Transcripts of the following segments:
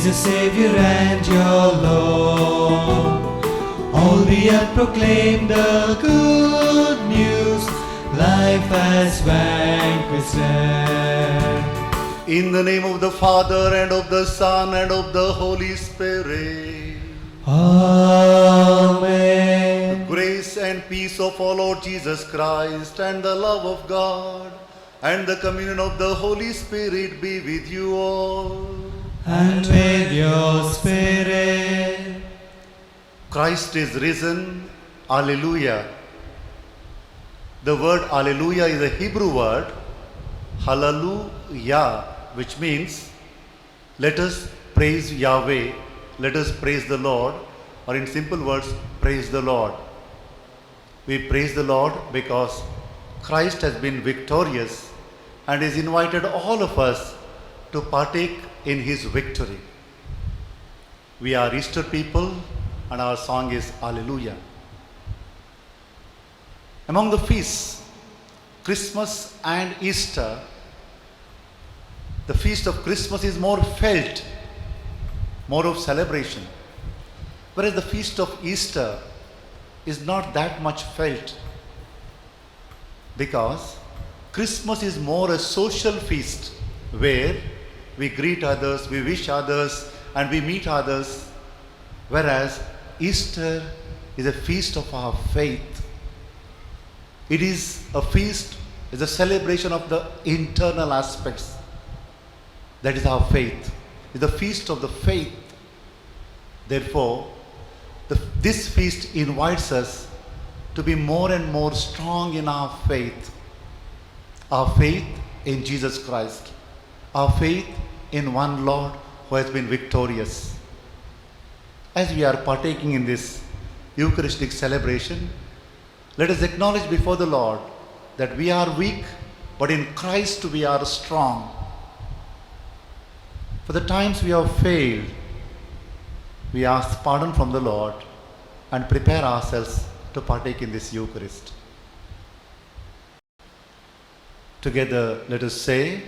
your Savior and your Lord. All the earth proclaim the good news, life has vanquished death. In the name of the Father, and of the Son, and of the Holy Spirit. Amen. The grace and peace of our Lord Jesus Christ, and the love of God, and the communion of the Holy Spirit be with you all. And with your spirit. Christ is risen. Alleluia. The word Alleluia is a Hebrew word, hallelujah, which means let us praise Yahweh, let us praise the Lord, or in simple words, praise the Lord. We praise the Lord because Christ has been victorious and has invited all of us to partake in his victory. We are Easter people and our song is Alleluia. Among the feasts, Christmas and Easter, the feast of Christmas is more felt, more of celebration, whereas the feast of Easter is not that much felt, because Christmas is more a social feast where we greet others, we wish others, and we meet others, whereas Easter is a feast of our faith. It is a feast, it's a celebration of the internal aspects. That is our faith. It's the feast of the faith. Therefore, this feast invites us to be more and more strong in our faith. Our faith in Jesus Christ. Our faith in one Lord who has been victorious. As we are partaking in this Eucharistic celebration, let us acknowledge before the Lord that we are weak, but in Christ we are strong. For the times we have failed, we ask pardon from the Lord and prepare ourselves to partake in this Eucharist. Together, let us say,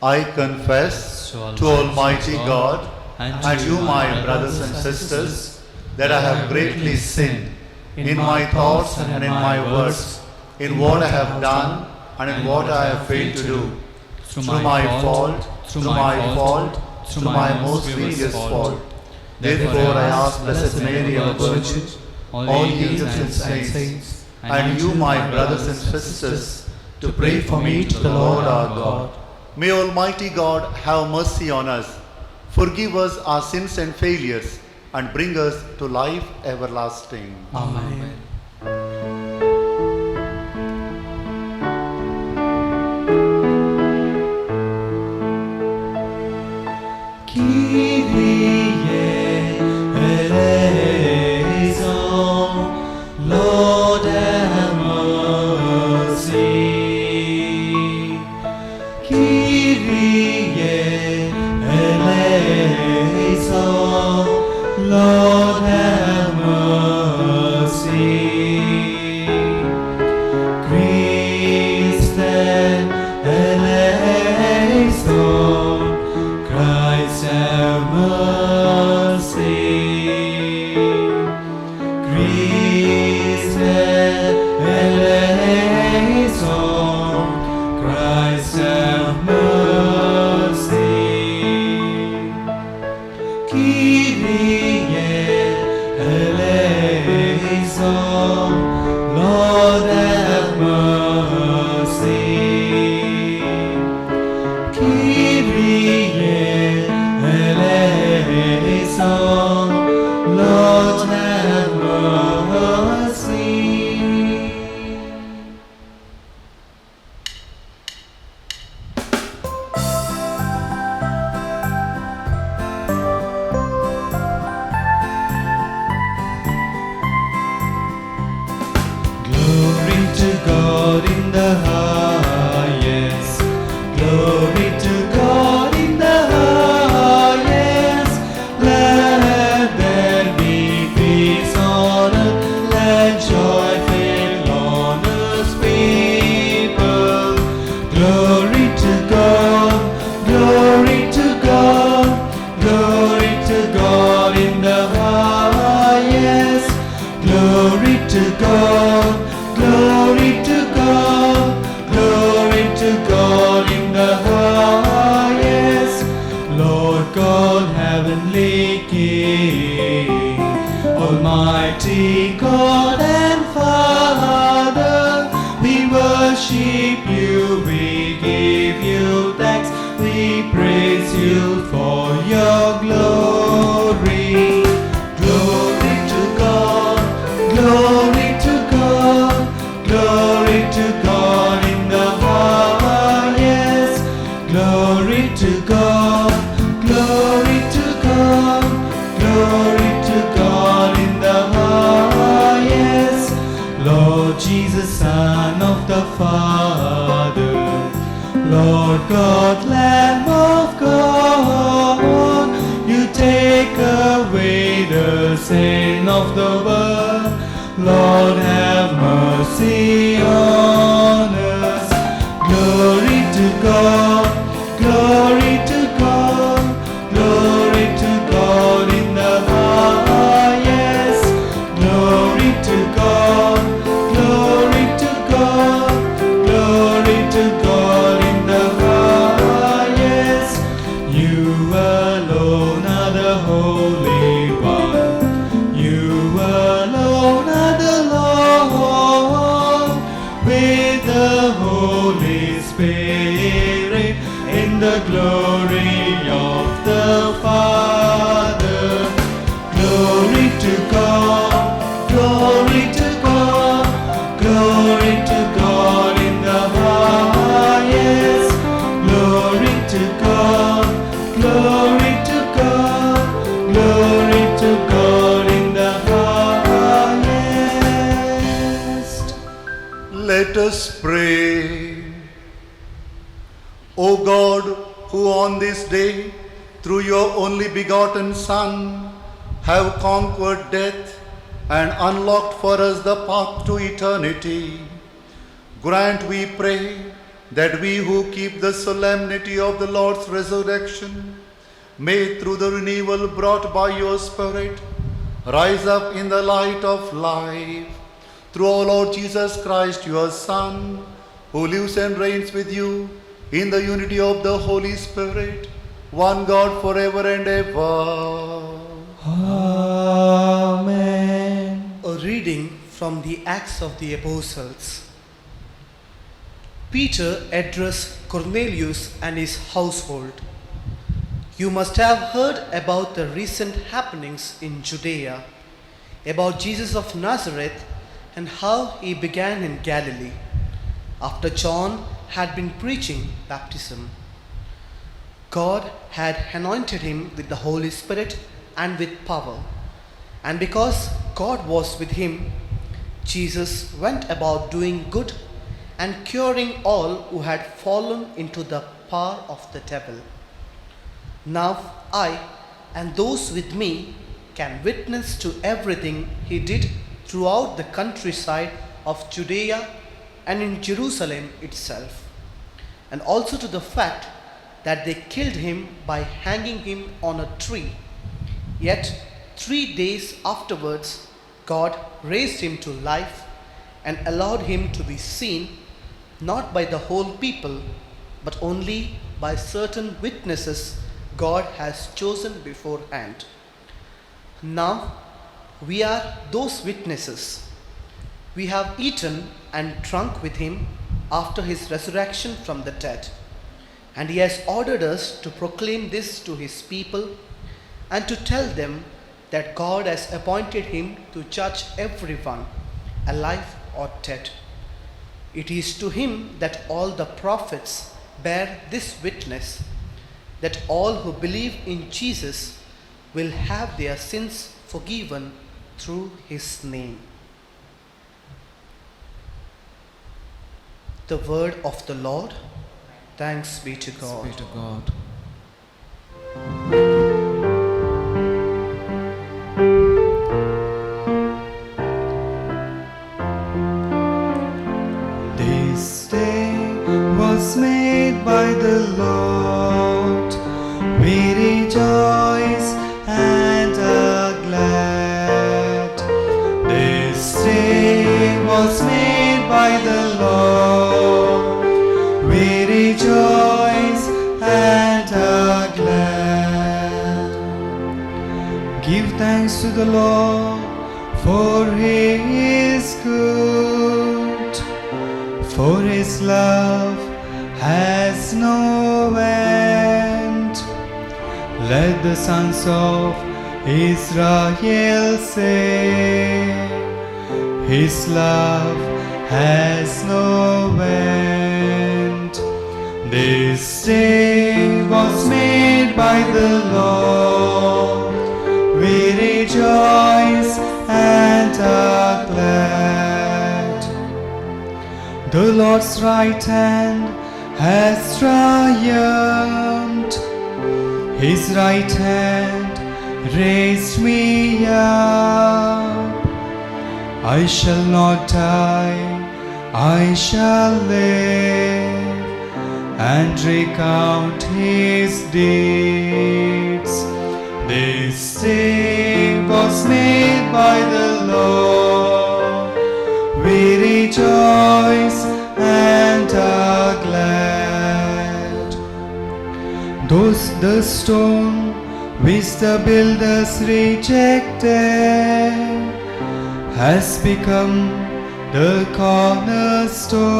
I confess to Almighty God and you, my brothers and sisters, that I have greatly sinned in my thoughts and in my words, in what I have done and in what I have failed to do, through my fault, through my most grievous fault. Therefore I ask Blessed Mary, our Virgin, all angels and saints, and you, my brothers and sisters, to pray for me to the Lord our God. May Almighty God have mercy on us, forgive us our sins and failures, and bring us to life everlasting. Amen. Kyrie eleison, Lord have mercy. Kyrie eleison, Lord have mercy. Christ eleison, Christ have mercy. Christ eleison, Christ have mercy. Kyrie eleison, Lord have mercy. Kyrie eleison, Lord have mercy. Glory to God in the highest. Glory to God in the highest. Let King, Almighty God and Father, we worship you, we give you thanks, we praise you for your glory. Glory to God, glory to God, glory to God in the highest. Glory to God, glory to God, glory to God in the highest. Lord Jesus, Son of the Father, Lord God, Lamb of God, you take away the sin of the world. Lord, have mercy on us. Glory to God, glory to God, glory to God in the highest. Glory to God, glory to God, glory to God in the highest. You alone are the Holy One, you alone are the Lord, with the Holy Spirit in the glory of the Father. Glory to God, glory to God, glory to God in the highest. Glory to God, glory to God, glory to God in the highest. Let us pray. O God, who on this day, through your only begotten Son, have conquered death and unlocked for us the path to eternity, grant, we pray, that we who keep the solemnity of the Lord's resurrection may, through the renewal brought by your Spirit, rise up in the light of life. Through our Lord Jesus Christ, your Son, who lives and reigns with you in the unity of the Holy Spirit, one God forever and ever. Amen. A reading from the Acts of the Apostles. Peter addressed Cornelius and his household. You must have heard about the recent happenings in Judea, about Jesus of Nazareth and how he began in Galilee, after John had been preaching baptism. God had anointed him with the Holy Spirit and with power, and because God was with him, Jesus went about doing good and curing all who had fallen into the power of the devil. Now I and those with me can witness to everything he did throughout the countryside of Judea and in Jerusalem itself, and also to the fact that they killed him by hanging him on a tree. Yet 3 days afterwards, God raised him to life and allowed him to be seen, not by the whole people, but only by certain witnesses God has chosen beforehand. Now we are those witnesses. We have eaten and drunk with him after his resurrection from the dead, and he has ordered us to proclaim this to his people and to tell them that God has appointed him to judge everyone, alive or dead. It is to him that all the prophets bear this witness, that all who believe in Jesus will have their sins forgiven through his name. The word of the Lord. Thanks be to God. Be to God. This day was made by the Lord. We rejoice and are glad. This day was made by the Lord. We rejoice and are glad. Give thanks to the Lord, for He is good, for His love has no end. Let the sons of Israel say, His love has no end. This day was made by the Lord. We rejoice and are glad. The Lord's right hand has triumphed. His right hand raised me up. I shall not die, I shall live and recount His deeds. This day was made by the Lord. We rejoice and are glad. The stone which the builders rejected has become the cornerstone.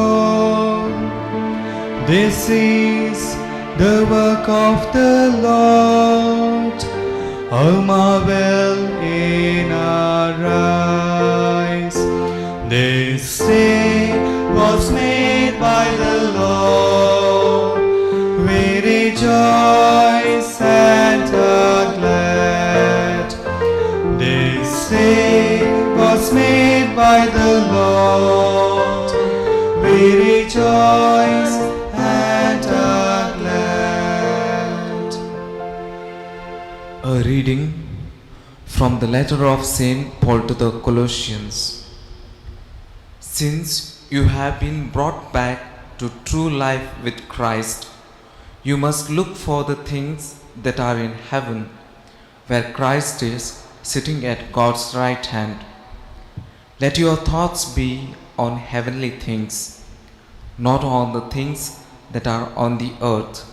This is the work of the Lord, a marvel in our eyes. This day was made by the Lord. We rejoice and are glad. This day was made by the Lord. We rejoice and are glad. A reading from the letter of St. Paul to the Colossians. Since you have been brought back to true life with Christ, you must look for the things that are in heaven, where Christ is sitting at God's right hand. Let your thoughts be on heavenly things, not on the things that are on the earth,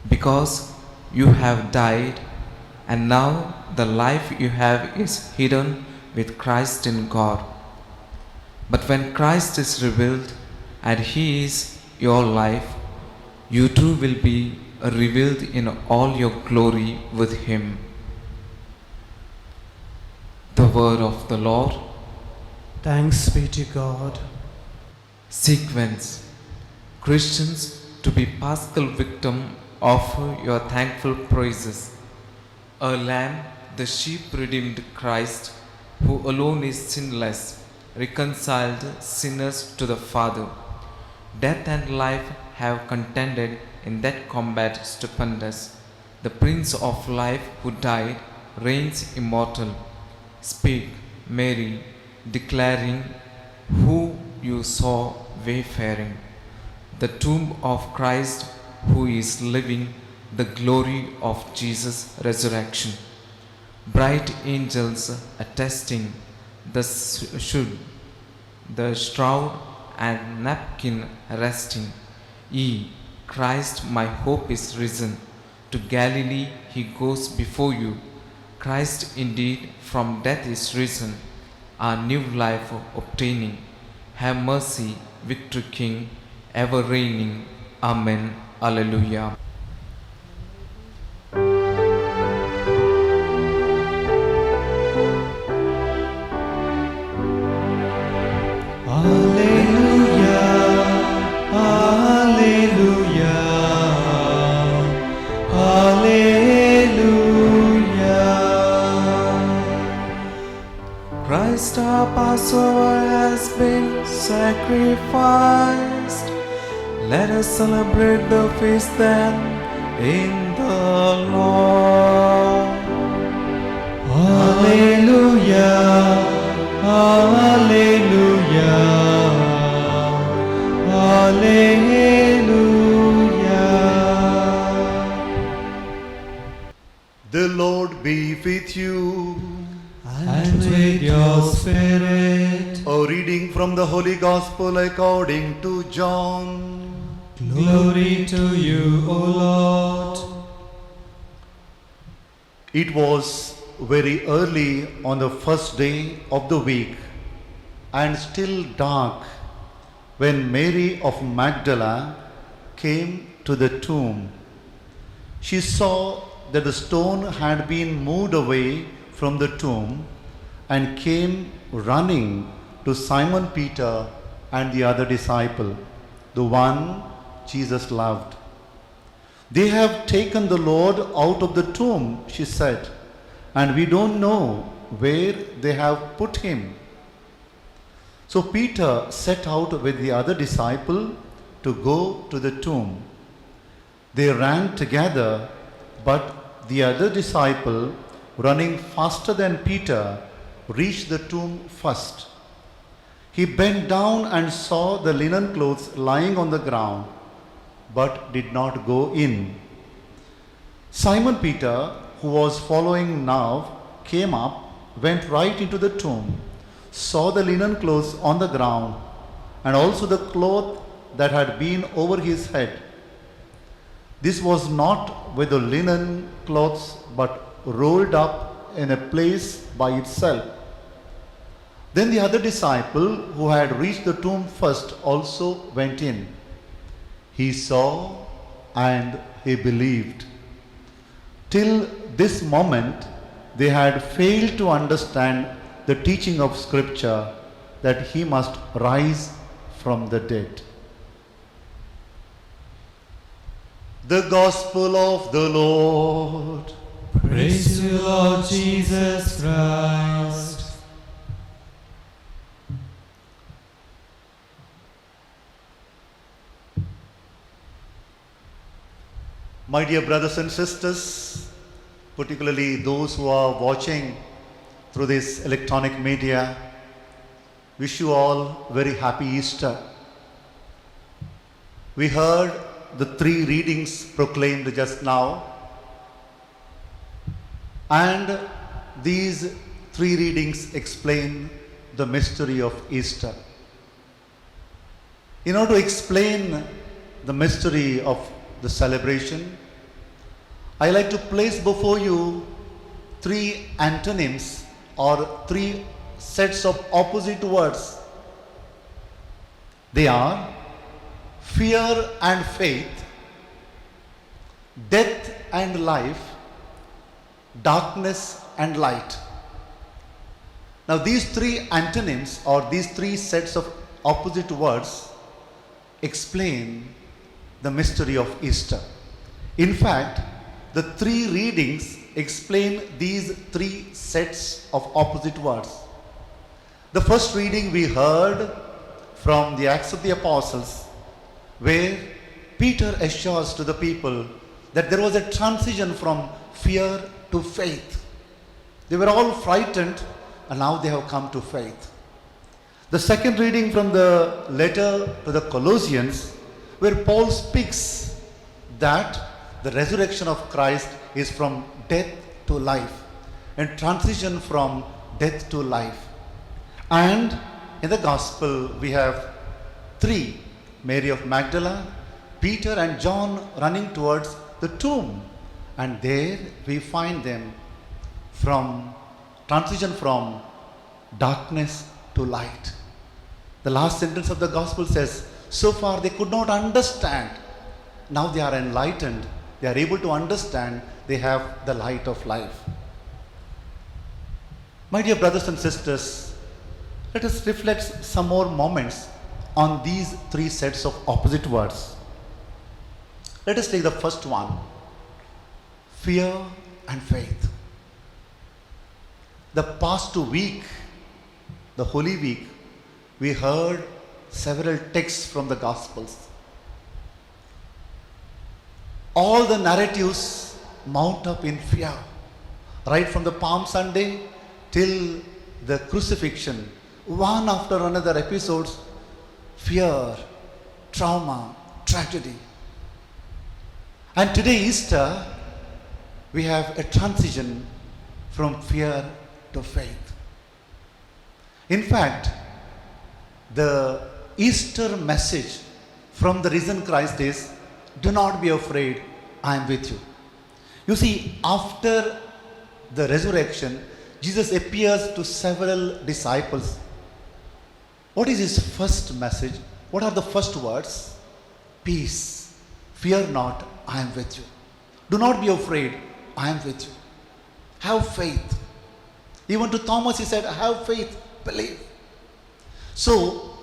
because you have died, and now the life you have is hidden with Christ in God. But when Christ is revealed, and He is your life, you too will be revealed in all your glory with Him. The word of the Lord. Thanks be to God. Sequence. Christians, to be Paschal victim, offer your thankful praises. A lamb, the sheep redeemed Christ, who alone is sinless, reconciled sinners to the Father. Death and life have contended in that combat stupendous. The Prince of Life who died reigns immortal. Speak, Mary, declaring who you saw wayfaring. The tomb of Christ who is living, the glory of Jesus' resurrection. Bright angels attesting the shroud and napkin resting. Christ, my hope is risen. To Galilee He goes before you. Christ indeed from death is risen, our new life obtaining. Have mercy, Victor King, ever reigning. Amen. Alleluia. Christ our Passover has been sacrificed. Let us celebrate the feast then in the Lord. Hallelujah, hallelujah, hallelujah. The Lord be with you. And with your spirit. A reading from the Holy Gospel according to John. Glory to you, O Lord. It was very early on the first day of the week and still dark when Mary of Magdala came to the tomb. She saw that the stone had been moved away from the tomb and came running to Simon Peter and the other disciple, the one Jesus loved. They have taken the Lord out of the tomb, she said, and we don't know where they have put him. So Peter set out with the other disciple to go to the tomb. They ran together, but the other disciple, running faster than Peter, reached the tomb first. He bent down and saw the linen clothes lying on the ground, but did not go in. Simon Peter, who was following now, came up, went right into the tomb, saw the linen clothes on the ground, and also the cloth that had been over his head. This was not with the linen cloths, but rolled up in a place by itself. Then the other disciple, who had reached the tomb first, also went in. He saw and he believed. Till this moment, they had failed to understand the teaching of Scripture that he must rise from the dead. The Gospel of the Lord. Praise you, Lord Jesus Christ. My dear brothers and sisters, particularly those who are watching through this electronic media, wish you all very happy Easter. We heard the three readings proclaimed just now, and these three readings explain the mystery of Easter. In order to explain the mystery of the celebration, I like to place before you three antonyms or three sets of opposite words. They are fear and faith, death and life, darkness and light. Now these three antonyms or these three sets of opposite words explain the mystery of Easter. In fact, the three readings explain these three sets of opposite words. The first reading we heard from the Acts of the Apostles, where Peter assures to the people that there was a transition from fear to faith. They were all frightened and now they have come to faith. The second reading from the letter to the Colossians, where Paul speaks that the resurrection of Christ is from death to life and transition from death to life. And in the gospel we have three: Mary of Magdala, Peter and John running towards the tomb, and there we find them from transition from darkness to light. The last sentence of the gospel says, so far they could not understand, now they are enlightened, they are able to understand, they have the light of life. My dear brothers and sisters, let us reflect some more moments on these three sets of opposite words. Let us take the first one, fear and faith. The past week, the Holy Week, we heard several texts from the Gospels. All the narratives mount up in fear, right from the Palm Sunday till the crucifixion. One after another episodes, fear, trauma, tragedy. And today, Easter, we have a transition from fear to faith. In fact, the Easter message from the risen Christ is, do not be afraid, I am with you. You see, after the resurrection, Jesus appears to several disciples. What is his first message? What are the first words? Peace. Fear not, I am with you. Do not be afraid, I am with you. Have faith. Even to Thomas he said, have faith, believe. So,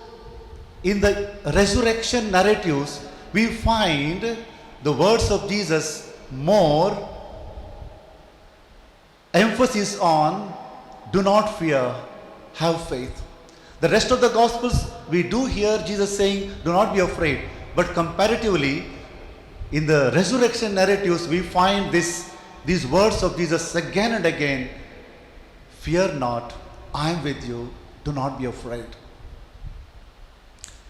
in the resurrection narratives, we find the words of Jesus more emphasis on do not fear, have faith. The rest of the Gospels, we do hear Jesus saying, do not be afraid. But comparatively, in the resurrection narratives, we find these words of Jesus again and again. Fear not, I am with you, do not be afraid.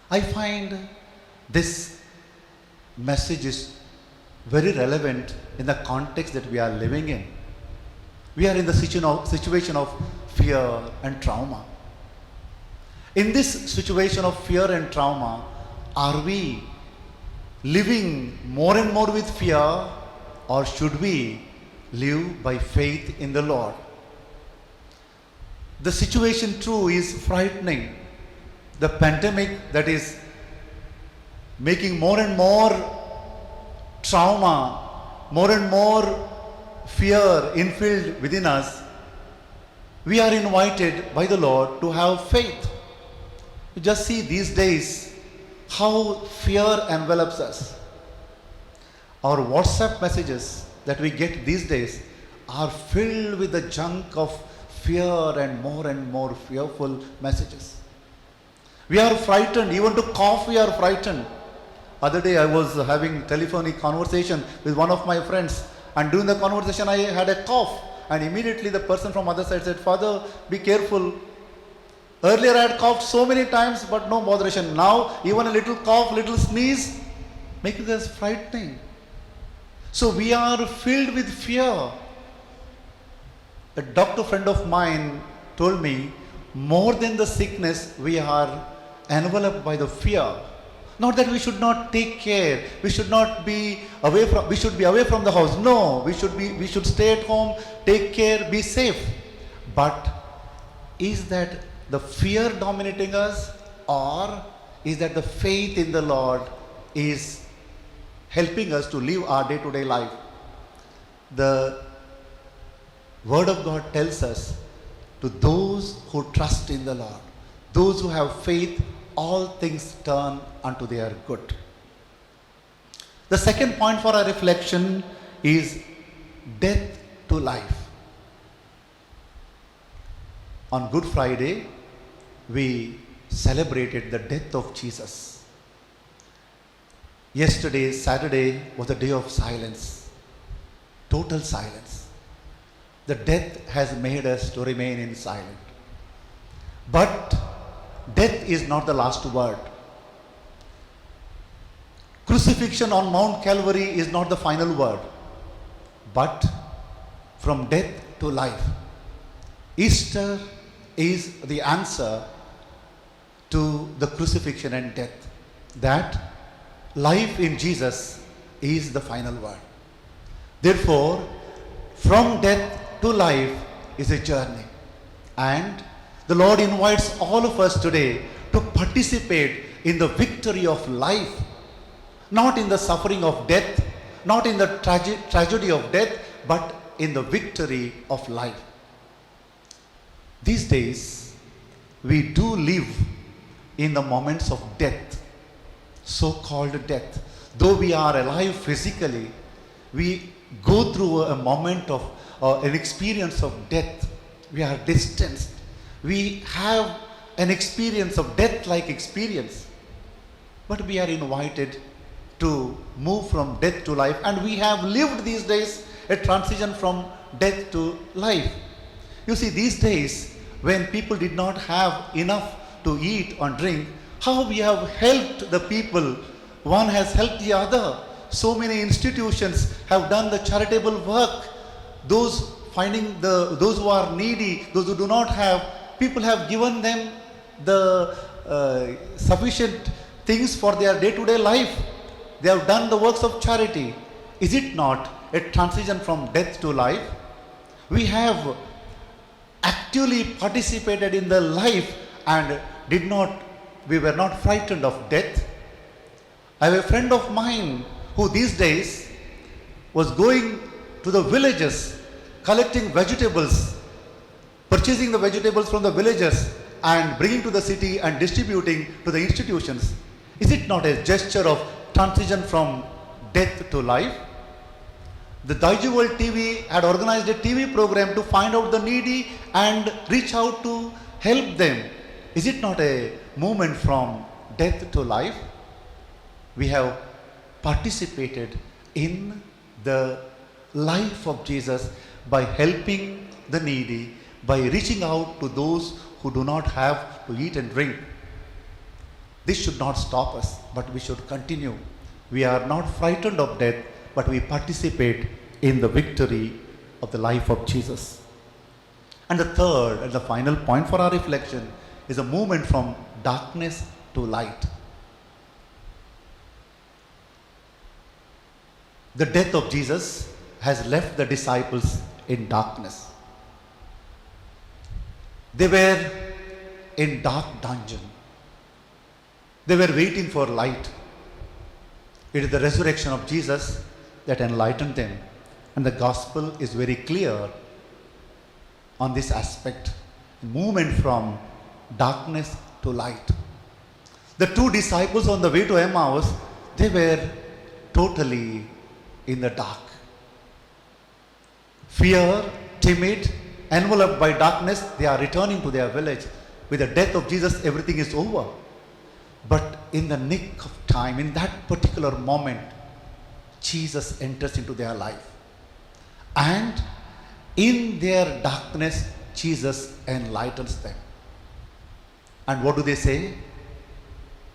I find this message is very relevant in the context that we are living in. We are in the situation of fear and trauma. In this situation of fear and trauma, are we living more and more with fear, or should we live by faith in the Lord? The situation too is frightening. The pandemic that is making more and more trauma, more and more fear infilled within us. We are invited by the Lord to have faith. You just see these days how fear envelops us. Our WhatsApp messages that we get these days are filled with the junk of fear and more fearful messages. We are frightened. Even to cough we are frightened. Other day I was having telephonic conversation with one of my friends, and during the conversation I had a cough, and immediately the person from other side said, Father, be careful. Earlier I had coughed so many times, but no botheration. Now even a little cough, little sneeze, making us frightening. So we are filled with fear. A doctor friend of mine told me, more than the sickness, we are enveloped by the fear. Not that we should not take care, we should be away from the house. No, we should stay at home, take care, be safe. But is that the fear dominating us, or is that the faith in the Lord is helping us to live our day-to-day life? The Word of God tells us, to those who trust in the Lord, those who have faith, all things turn unto their good. The second point for our reflection is death to life. On Good Friday, we celebrated the death of Jesus. Yesterday, Saturday, was a day of silence, total silence. The death has made us to remain in silence. But death is not the last word. Crucifixion on Mount Calvary is not the final word. But from death to life, Easter is the answer to the crucifixion and death. That life in Jesus is the final word. Therefore, from death to life is a journey. And the Lord invites all of us today to participate in the victory of life. Not in the suffering of death, not in the tragedy of death, but in the victory of life. These days, we do live in the moments of death, so-called death. Though we are alive physically, we go through a moment of an experience of death. We are distanced. We have an experience of death-like experience. But we are invited to move from death to life, and we have lived these days a transition from death to life. You see, these days, when people did not have enough to eat or drink, how we have helped the people. One has helped the other. So many institutions have done the charitable work. Those who are needy, those who do not have, people have given them the sufficient things for their day-to-day life. They have done the works of charity. Is it not a transition from death to life? we have actively participated in the life and we were not frightened of death. I have a friend of mine who these days was going to the villages, collecting vegetables, purchasing the vegetables from the villagers and bringing to the city and distributing to the institutions. Is it not a gesture of transition from death to life? The Deutsche World TV had organized a TV program to find out the needy and reach out to help them. Is it not a movement from death to life? We have participated in the life of Jesus by helping the needy, by reaching out to those who do not have to eat and drink. This should not stop us, but we should continue. We are not frightened of death, but we participate in the victory of the life of Jesus. And the third and the final point for our reflection is a movement from darkness to light. The death of Jesus has left the disciples in darkness. They were in dark dungeon. They were waiting for light. It is the resurrection of Jesus that enlightened them. And the gospel is very clear on this aspect. Movement from darkness to light. The two disciples on the way to Emmaus, they were totally in the dark. Fear, timid, enveloped by darkness, they are returning to their village. With the death of Jesus, everything is over. But in the nick of time, in that particular moment, Jesus enters into their life. And in their darkness, Jesus enlightens them. And what do they say?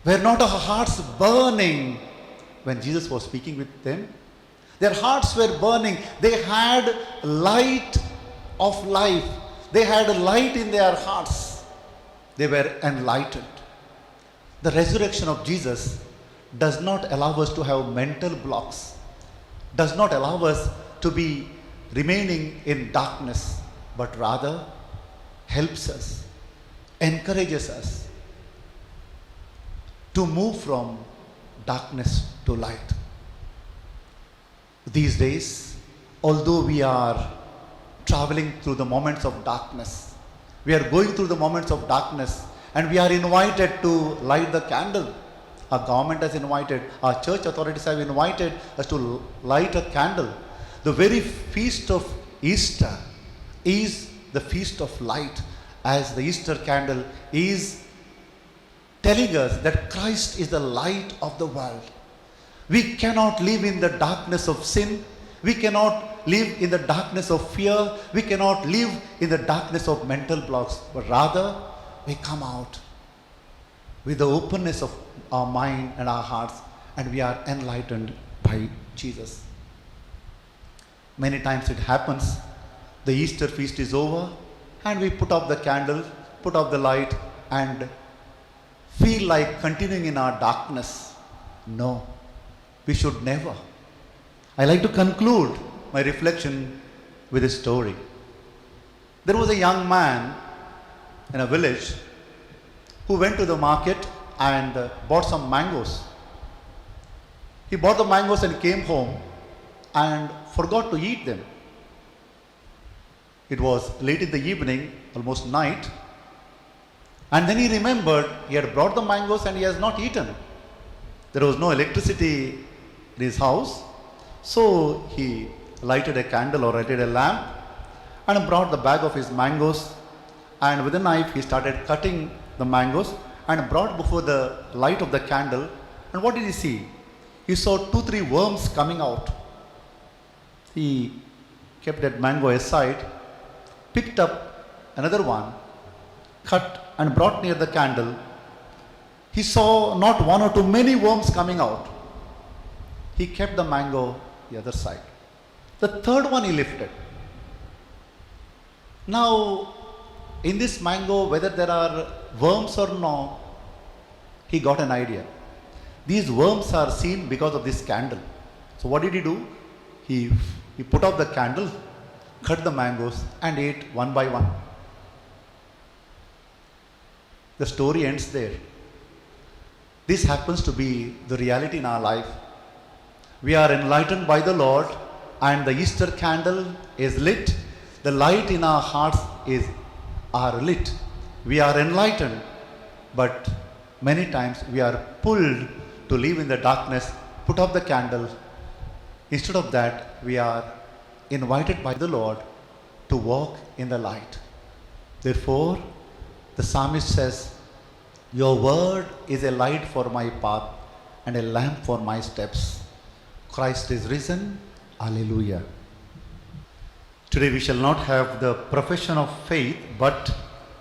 Were not our hearts burning when Jesus was speaking with them? Their hearts were burning. They had light of life. They had light in their hearts. They were enlightened. The resurrection of Jesus does not allow us to have mental blocks, does not allow us to be remaining in darkness, but rather helps us, encourages us to move from darkness to light. These days, although we are traveling through the moments of darkness, we are going through the moments of darkness, and we are invited to light the candle. Our government has invited, our church authorities have invited us to light a candle. The very feast of Easter is the feast of light, as the Easter candle is telling us that Christ is the light of the world. We cannot live in the darkness of sin. We cannot live in the darkness of fear. We cannot live in the darkness of mental blocks, but rather we come out with the openness of our mind and our hearts, and we are enlightened by Jesus. Many times it happens, the Easter feast is over, and we put up the candle, put up the light, and feel like continuing in our darkness. No, we should never. I like to conclude my reflection with a story. There was a young man in a village who went to the market and bought some mangoes. He bought the mangoes and came home and forgot to eat them. It was late in the evening, almost night, and then he remembered he had brought the mangoes and he has not eaten. There was no electricity in his house, so he lighted a candle or lighted a lamp and brought the bag of his mangoes, and with a knife he started cutting the mangoes and brought before the light of the candle. And what did he see? He saw 2-3 worms coming out. He kept that mango aside, picked up another one, cut and brought near the candle. He saw not one or two, many worms coming out. He kept the mango the other side. The third one he lifted. Now, in this mango, whether there are worms or no, he got an idea. These worms are seen because of this candle. So what did he do? He put out the candle, cut the mangoes, and ate one by one. The story ends there. This happens to be the reality in our life. We are enlightened by the Lord, and the Easter candle is lit. The light in our hearts are lit. We are enlightened, but many times we are pulled to live in the darkness, put up the candle. Instead of that, we are invited by the Lord to walk in the light. Therefore, the psalmist says, "Your word is a light for my path and a lamp for my steps." Christ is risen. Alleluia. Today we shall not have the profession of faith, but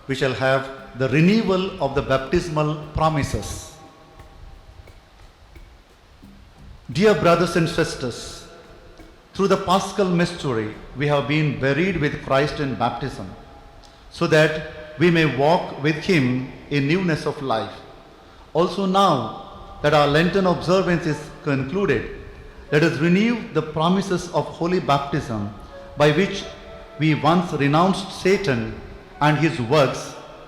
we shall have the renewal of the baptismal promises. Dear brothers and sisters, through the Paschal mystery, we have been buried with Christ in baptism, so that we may walk with Him in newness of life. Also now that our Lenten observance is concluded, let us renew the promises of holy baptism, by which we once renounced Satan and his works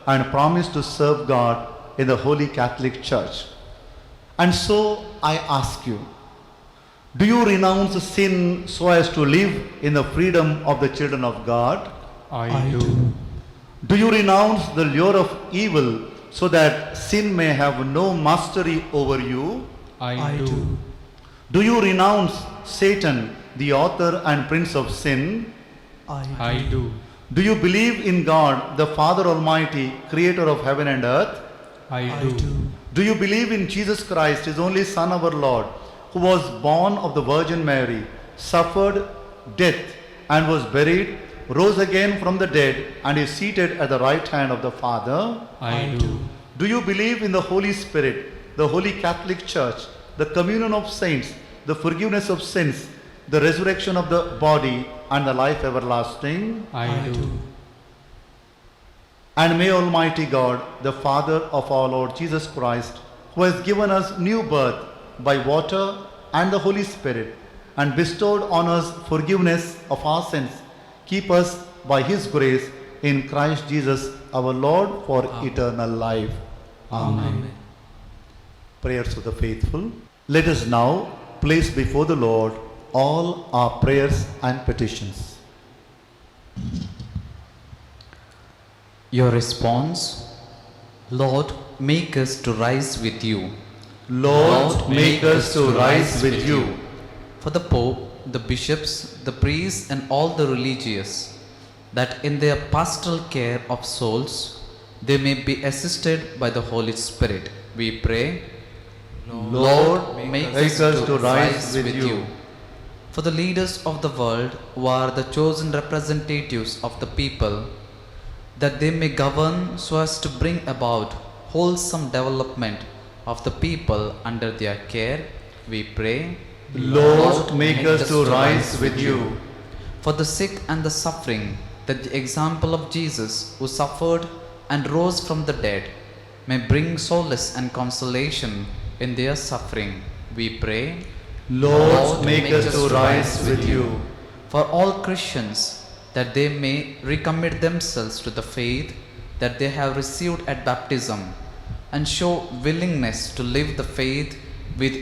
and promised to serve God in the Holy Catholic Church. And so I ask you, do you renounce sin so as to live in the freedom of the children of God? I do. Do you renounce the lure of evil so that sin may have no mastery over you? I do. Do you renounce Satan, the author and prince of sin? I do. Do you believe in God, the Father Almighty, creator of heaven and earth? I do. Do you believe in Jesus Christ, His only Son, our Lord, who was born of the Virgin Mary, suffered death and was buried, rose again from the dead, and is seated at the right hand of the Father? I do. Do you believe in the Holy Spirit, the Holy Catholic Church, the communion of saints, the forgiveness of sins, the resurrection of the body, and the life everlasting? I do. And may Almighty God, the Father of our Lord Jesus Christ, who has given us new birth by water and the Holy Spirit, and bestowed on us forgiveness of our sins, keep us by His grace in Christ Jesus our Lord for eternal life. Amen. Prayers of the faithful. Let us now place before the Lord all our prayers and petitions. Your response: Lord, make us to rise with you. Lord, make us to rise with you. For the Pope, the bishops, the priests, and all the religious, that in their pastoral care of souls they may be assisted by the Holy Spirit, we pray. Lord, make us to rise with you. For the leaders of the world, who are the chosen representatives of the people, that they may govern so as to bring about wholesome development of the people under their care, we pray. Lord, make us to rise with you. For the sick and the suffering, that the example of Jesus, who suffered and rose from the dead, may bring solace and consolation in their suffering, we pray. Lord, make us to rise with you. For all Christians, that they may recommit themselves to the faith that they have received at baptism, and show willingness to live the faith with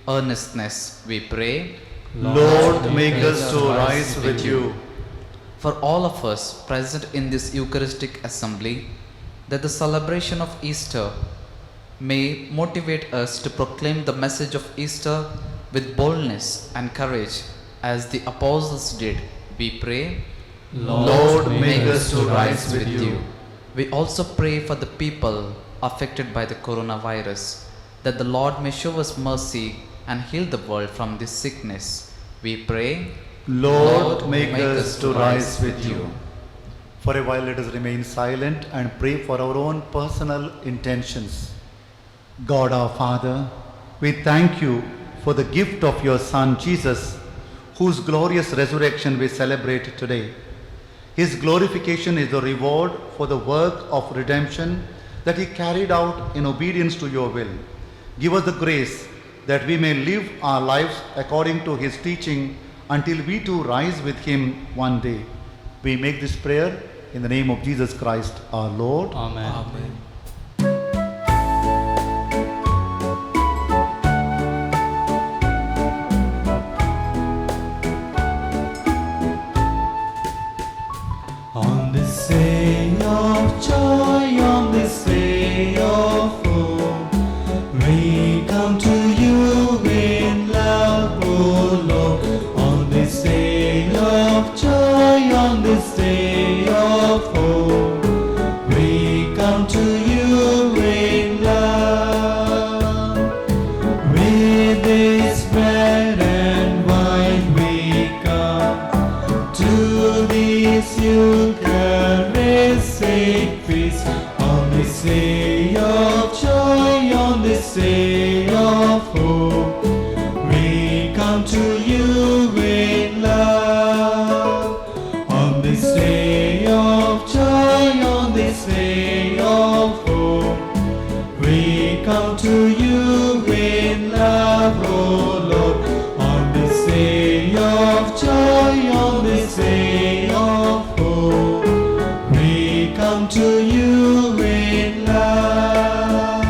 earnestness, we pray. Lord, make us to rise with you. For all of us present in this Eucharistic assembly, that the celebration of Easter may motivate us to proclaim the message of Easter with boldness and courage, as the apostles did, we pray. Lord, make us to rise with you. We also pray for the people affected by the coronavirus, that the Lord may show us mercy and heal the world from this sickness, we pray. Lord, make us to rise with you. For a while, let us remain silent and pray for our own personal intentions. God our Father, we thank you for the gift of your Son Jesus, whose glorious resurrection we celebrate today. His glorification is the reward for the work of redemption that he carried out in obedience to your will. Give us the grace that we may live our lives according to his teaching until we too rise with him one day. We make this prayer in the name of Jesus Christ our Lord. Amen. On this day of joy, on this day of hope, we come to you in love, O Lord. On this day of joy, on this day of hope, we come to you in love. With this bread and wine we come to this Eucharistic feast. On this day of joy, on this day of hope, we come to you in love. On this day of joy, on this day of hope, we come to you in love, O Lord. On this day of joy, on this day of hope, we come to you in love.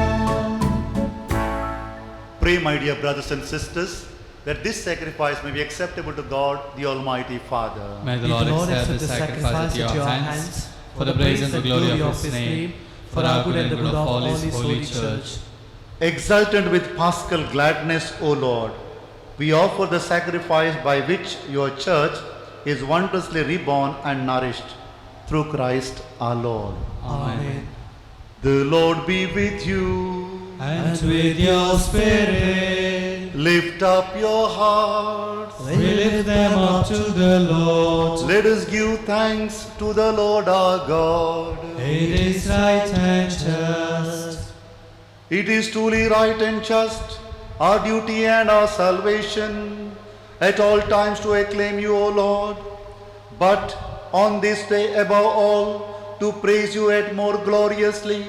Pray, my dear brothers and sisters, that this sacrifice may be acceptable to God, the Almighty Father. May the Lord accept the sacrifice at your hands for the praise and the glory of His name, for our good and the good of all His holy church. Exultant with paschal gladness, O Lord, we offer the sacrifice by which your church is wondrously reborn and nourished through Christ our Lord. Amen. The Lord be with you. And with your spirit, Lift up your hearts. we lift them up to the Lord. Let us give thanks to the Lord our God. It is right and just. It is truly right and just, our duty and our salvation, at all times to acclaim you, O Lord, but on this day above all, to praise you yet more gloriously,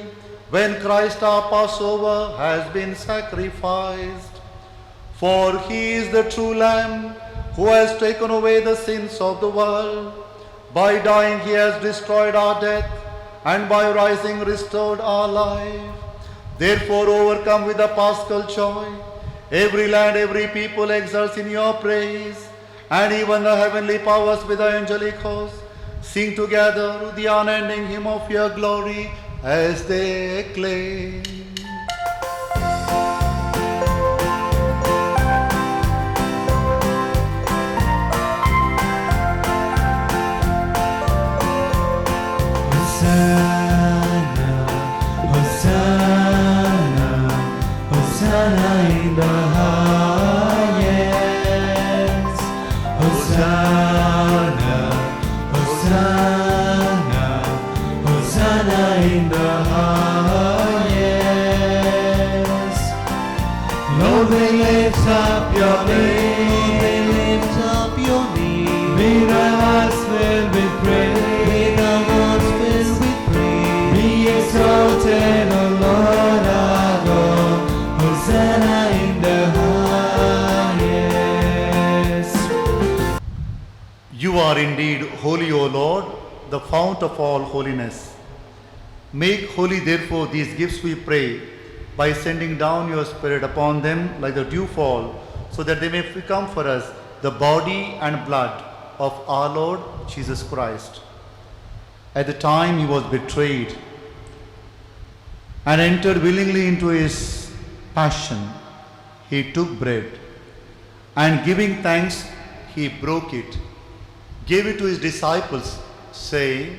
when Christ our Passover has been sacrificed. For he is the true Lamb who has taken away the sins of the world. By dying he has destroyed our death, and by rising restored our life. Therefore, overcome with the paschal joy, every land, every people exults in your praise, and even the heavenly powers with the angelic host sing together the unending hymn of your glory as they acclaim. Hosanna, Hosanna, Hosanna in the highest. Hosanna, Hosanna, Hosanna in the highest. Lord, we lift up your name, we lift up your name. With our hearts filled with praise, with our hearts filled with praise. Be exalted, O Lord our God. Hosanna in the highest. You are indeed holy, O Lord, the fount of all holiness. Make holy, therefore, these gifts, we pray, by sending down your Spirit upon them like the dewfall, so that they may become for us the body and blood of our Lord Jesus Christ. At the time he was betrayed and entered willingly into his passion, he took bread, and giving thanks, he broke it, gave it to his disciples, saying,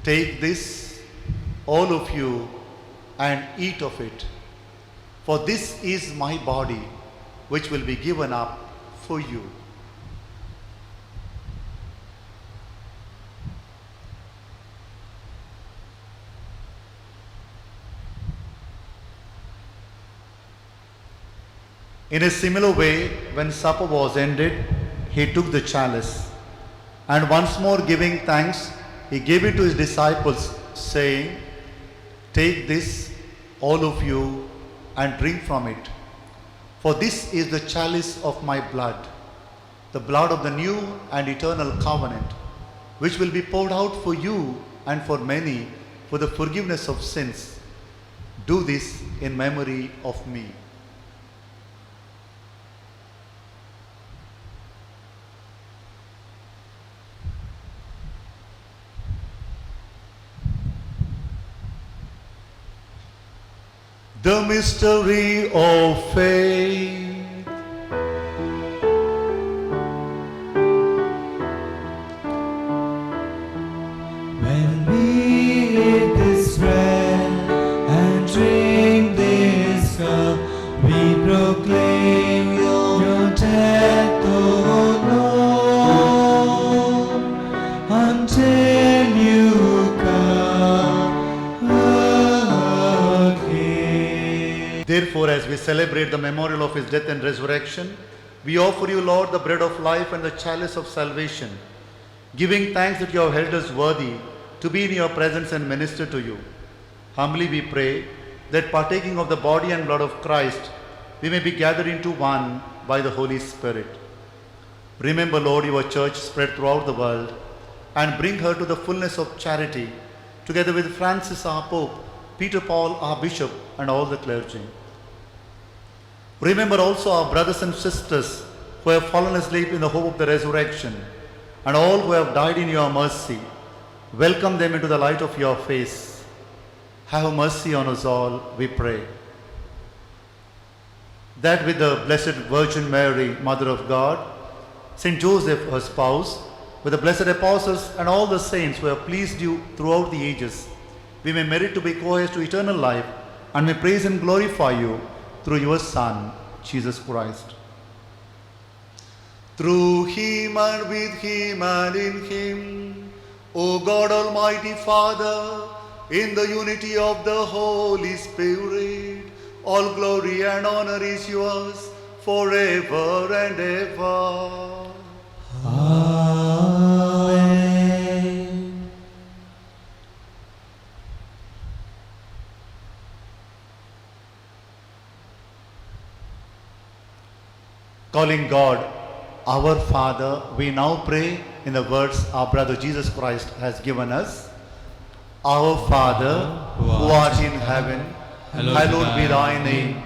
"Take this, all of you, and eat of it. For this is my body, which will be given up for you." In a similar way, when supper was ended, he took the chalice, and once more giving thanks, he gave it to his disciples, saying, "Take this, all of you, and drink from it. For this is the chalice of my blood, the blood of the new and eternal covenant, which will be poured out for you and for many for the forgiveness of sins. Do this in memory of me. The mystery of faith. When we eat this bread and drink this cup, we proclaim your death, O Lord, until you come again. Therefore, as we celebrate the memorial of his death and resurrection, we offer you, Lord, the bread of life and the chalice of salvation, giving thanks that you have held us worthy to be in your presence and minister to you. Humbly we pray that partaking of the body and blood of Christ, we may be gathered into one by the Holy Spirit. Remember, Lord, your church spread throughout the world and bring her to the fullness of charity, together with Francis our Pope, Peter Paul our Bishop, and all the clergy. Remember also our brothers and sisters who have fallen asleep in the hope of the resurrection, and all who have died in your mercy. Welcome them into the light of your face. Have mercy on us all, we pray. That with the Blessed Virgin Mary, Mother of God, Saint Joseph, her spouse, with the blessed apostles and all the saints who have pleased you throughout the ages, we may merit to be co-heirs to eternal life and may praise and glorify you through your Son, Jesus Christ. Through him and with him and in him, O God Almighty Father, in the unity of the Holy Spirit, all glory and honor is yours forever and ever. Amen. Calling God our Father, we now pray in the words our brother Jesus Christ has given us. Our Father, who art in heaven, hallowed be thy name.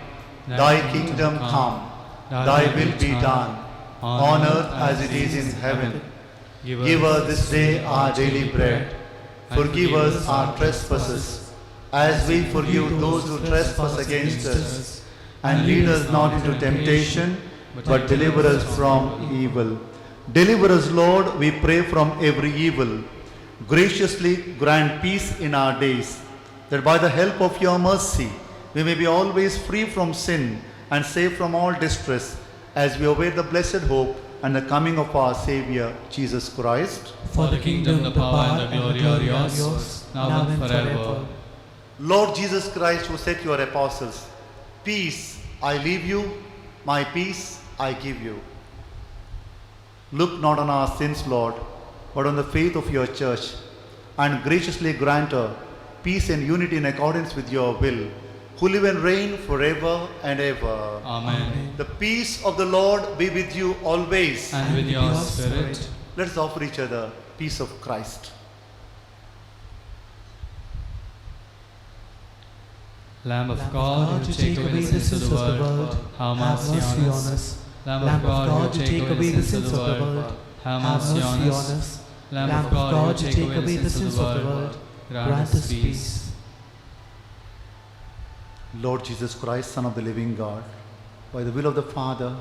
Thy kingdom come, thy will be done, on earth as it is in heaven. Give us this day our daily bread. Forgive us our trespasses, as we forgive those who trespass against us. And lead us not into temptation, but deliver us from evil. Deliver us, Lord, we pray, from every evil. Graciously grant peace in our days, that by the help of your mercy we may be always free from sin and safe from all distress, as we await the blessed hope and the coming of our Saviour, Jesus Christ. For the kingdom, the power, and the glory are yours, now and forever. Lord Jesus Christ, who said to your apostles, peace I leave you, my peace I give you. Look not on our sins, Lord, but on the faith of your church, and graciously grant her peace and unity in accordance with your will, who live and reign forever and ever. Amen. The peace of the Lord be with you always. And with your spirit. Let us offer each other peace of Christ. Lamb of God, who take away the sins of the world, have mercy on us. Lamb of God, who take away the sins of the world, have mercy on us. Lamb of God, who take away the sins of the world, grant us peace. Lord Jesus Christ, Son of the living God, by the will of the Father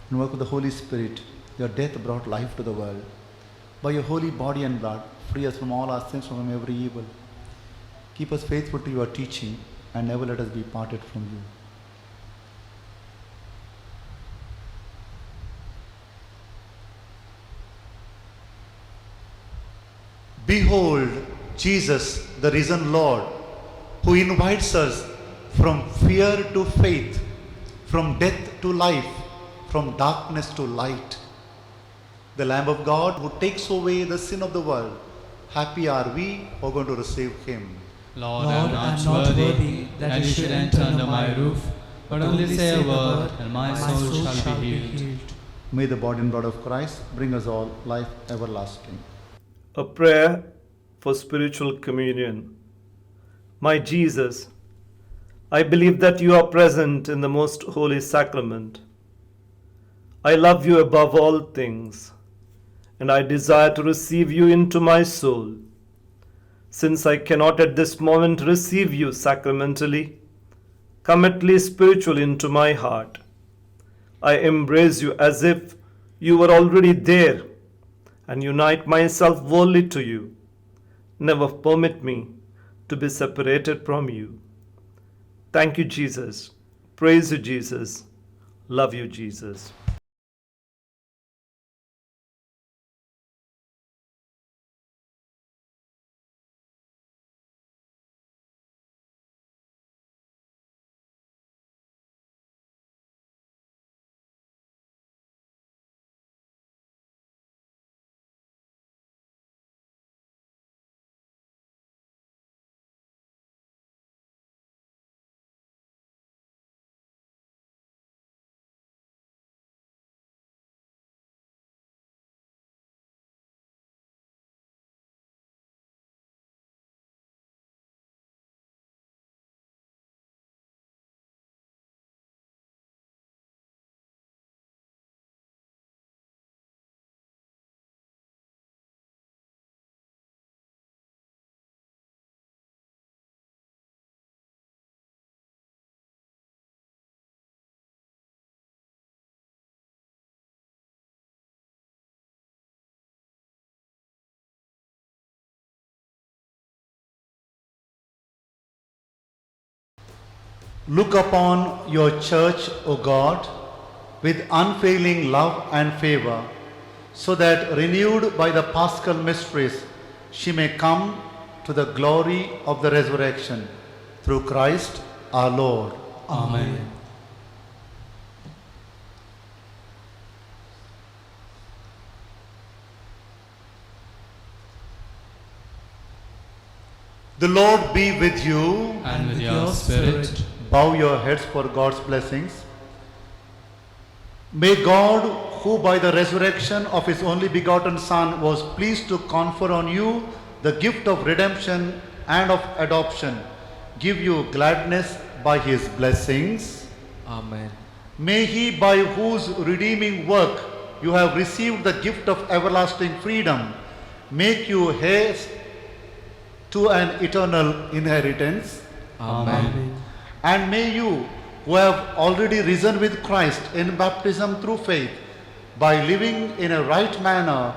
and work of the Holy Spirit, your death brought life to the world. By your holy body and blood, free us from all our sins, from every evil. Keep us faithful to your teaching, and never let us be parted from you. Behold, Jesus, the risen Lord, who invites us from fear to faith, from death to life, from darkness to light. The Lamb of God who takes away the sin of the world. Happy are we who are going to receive him. Lord, I am not worthy that you should enter under my roof, but only say a word, and my soul shall be healed. May the body and blood of Christ bring us all life everlasting. A prayer for spiritual communion. My Jesus, I believe that you are present in the most holy sacrament. I love you above all things, and I desire to receive you into my soul. Since I cannot at this moment receive you sacramentally, come at least spiritually into my heart. I embrace you as if you were already there and unite myself wholly to you. Never permit me to be separated from you. Thank you, Jesus. Praise you, Jesus. Love you, Jesus. Look upon your church, O God, with unfailing love and favor, so that renewed by the paschal mysteries, she may come to the glory of the resurrection. Through Christ our Lord. Amen. The Lord be with you. And with your spirit. Bow your heads for God's blessings. May God, who by the resurrection of his only begotten Son was pleased to confer on you the gift of redemption and of adoption, give you gladness by his blessings. Amen. May he, by whose redeeming work you have received the gift of everlasting freedom, make you heirs to an eternal inheritance. Amen. And may you, who have already risen with Christ in baptism through faith, by living in a right manner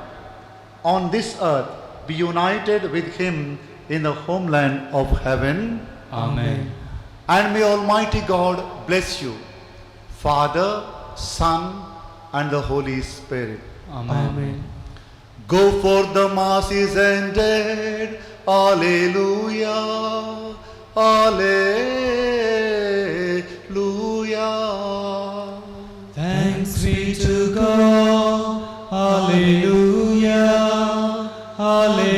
on this earth, be united with him in the homeland of heaven. Amen. And may Almighty God bless you, Father, Son, and the Holy Spirit. Amen. Go forth, the Mass is ended. Alleluia. Alleluia. Thanks be to God. Alleluia. Alleluia.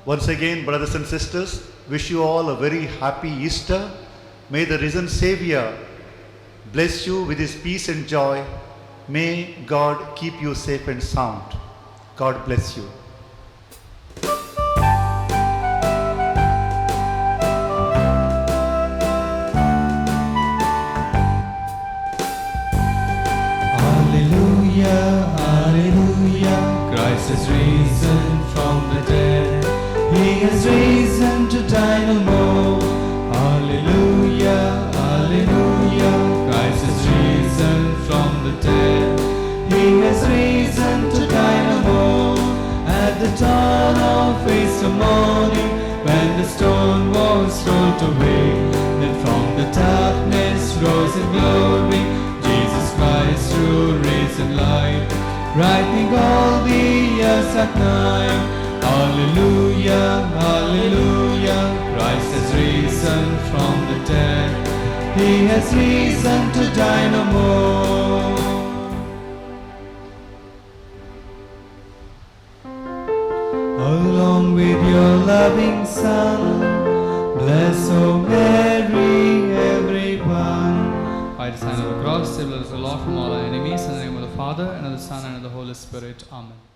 Once again, brothers and sisters, wish you all a very happy Easter. May the risen Savior bless you with his peace and joy. May God keep you safe and sound. God bless you. Alleluia, alleluia. Christ has risen from the dead. He has risen to die no more. Alleluia, alleluia. Christ has risen from the dead. He has risen to die no more. At the dawn of Easter morning, when the stone was rolled away, then from the darkness rose in glory Jesus Christ, true risen light, brightening all the years at night. Alleluia, alleluia. Christ has risen from the dead. He has risen to die no more. Along with your loving Son, bless, O Mary, everyone. By the sign of the cross. cross, deliver us, O Lord, from all our enemies. In the name of the Father, and of the Son, and of the Holy Spirit. Amen.